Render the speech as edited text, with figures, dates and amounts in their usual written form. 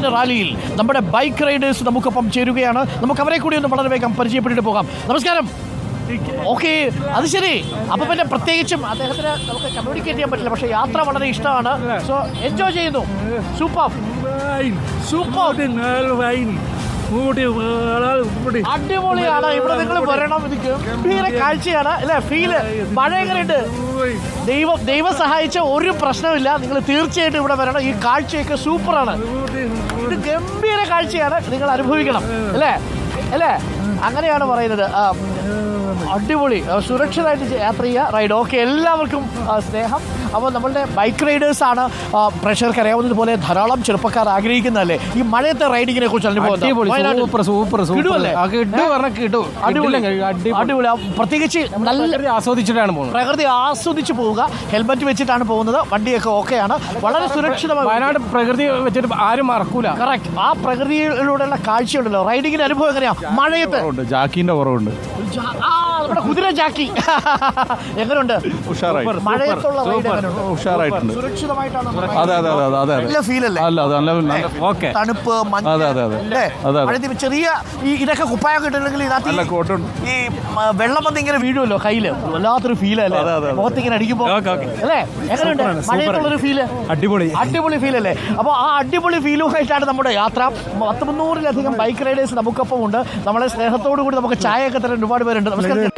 അവസാന റാലിയിൽ നമ്മുടെ ബൈക്ക് റൈഡേഴ്സ് നമുക്കൊപ്പം ചേരുകയാണ്. നമുക്ക് അവരെ കൂടി ഒന്ന് വളരെ വേഗം പരിചയപ്പെട്ടിട്ട് പോകാം. നമസ്കാരം. ഓക്കെ, അത് ശരി. അപ്പൊ പിന്നെ പ്രത്യേകിച്ചും അദ്ദേഹത്തിന് നമുക്ക് കമ്മ്യൂണിക്കേറ്റ് ചെയ്യാൻ പറ്റില്ല, പക്ഷെ യാത്ര വളരെ ഇഷ്ടമാണ്. സോ എൻജോയ് ചെയ്യുന്നു. സൂപ്പർ സൂപ്പർ, അടിപൊളിയാണ്. ഇവിടെ നിങ്ങൾ വരണം, ഇത് ഗംഭീര കാഴ്ചയാണ് അല്ലെ? ഫീല് മഴ എങ്ങനെയുണ്ട്? ദൈവം സഹായിച്ച ഒരു പ്രശ്നമില്ല. നിങ്ങൾ തീർച്ചയായിട്ടും ഇവിടെ വരണം. ഈ കാഴ്ചയൊക്കെ സൂപ്പറാണ്. ഇത് ഗംഭീര കാഴ്ചയാണ്, നിങ്ങൾ അനുഭവിക്കണം അല്ലേ? അല്ലേ? അങ്ങനെയാണ് പറയുന്നത്. അടിപൊളി, സുരക്ഷിതമായിട്ട് യാത്ര ചെയ്യുക, റൈഡ്. ഓക്കെ, എല്ലാവർക്കും സ്നേഹം. അപ്പോൾ നമ്മളുടെ ബൈക്ക് റൈഡേഴ്സാണ്. പ്രേക്ഷകർക്ക് അറിയാവുന്നതുപോലെ ധാരാളം ചെറുപ്പക്കാർ ആഗ്രഹിക്കുന്നതല്ലേ ഈ മഴയത്തെ റൈഡിങ്ങിനെ കുറിച്ച് അനുഭവം? അടിപൊളി. പ്രത്യേകിച്ച് നല്ല ആസ്വദിച്ചിട്ടാണ് പോകുന്നത്. പ്രകൃതി ആസ്വദിച്ച് പോവുക. ഹെൽമെറ്റ് വെച്ചിട്ടാണ് പോകുന്നത്. വണ്ടിയൊക്കെ ഓക്കെയാണ്. വളരെ സുരക്ഷിതമായി. വയനാട് പ്രകൃതി വെച്ചിട്ട് ആരും മറക്കൂല. കറക്റ്റ്. ആ പ്രകൃതിയിലൂടെയുള്ള കാഴ്ചയുണ്ടല്ലോ. റൈഡിങ്ങിന്റെ അനുഭവം എങ്ങനെയാ? മഴയത്ത് ജാക്കിന്റെ കുറവുണ്ട്. നമ്മുടെ കുതിര ജാക്കി എങ്ങനെയുണ്ട്? മഴയത്തുള്ള ഉഷാറായിട്ടുണ്ട്. സുരക്ഷിതമായിട്ടാണ്. നല്ല ഫീൽ അല്ലേ? തണുപ്പ്, മഞ്ഞ്, ചെറിയ ഇതൊക്കെ കുപ്പായൊക്കെ ഇട്ടില്ലെങ്കിൽ ഇതിനകത്ത് ഈ വെള്ളം വന്ന് ഇങ്ങനെ വീഴുമല്ലോ കയ്യില്. വല്ലാത്തൊരു ഫീലല്ലേ മുഖത്തിങ്ങനെ അടിക്കുമ്പോ അല്ലേ? എങ്ങനെയുണ്ട് മഴയത്തുള്ളൊരു ഫീല്? അടിപൊളി ഫീൽ അല്ലേ? അപ്പോൾ ആ അടിപൊളി ഫീലുമായിട്ടാണ് നമ്മുടെ യാത്ര. 100-300-ലധികം ബൈക്ക് റൈഡേഴ്സ് നമുക്കൊപ്പം ഉണ്ട്. നമ്മളെ സ്നേഹത്തോടു കൂടി നമുക്ക് ചായയൊക്കെ തരാൻ ഒരുപാട് പേരുണ്ട്. നമസ്കാരം.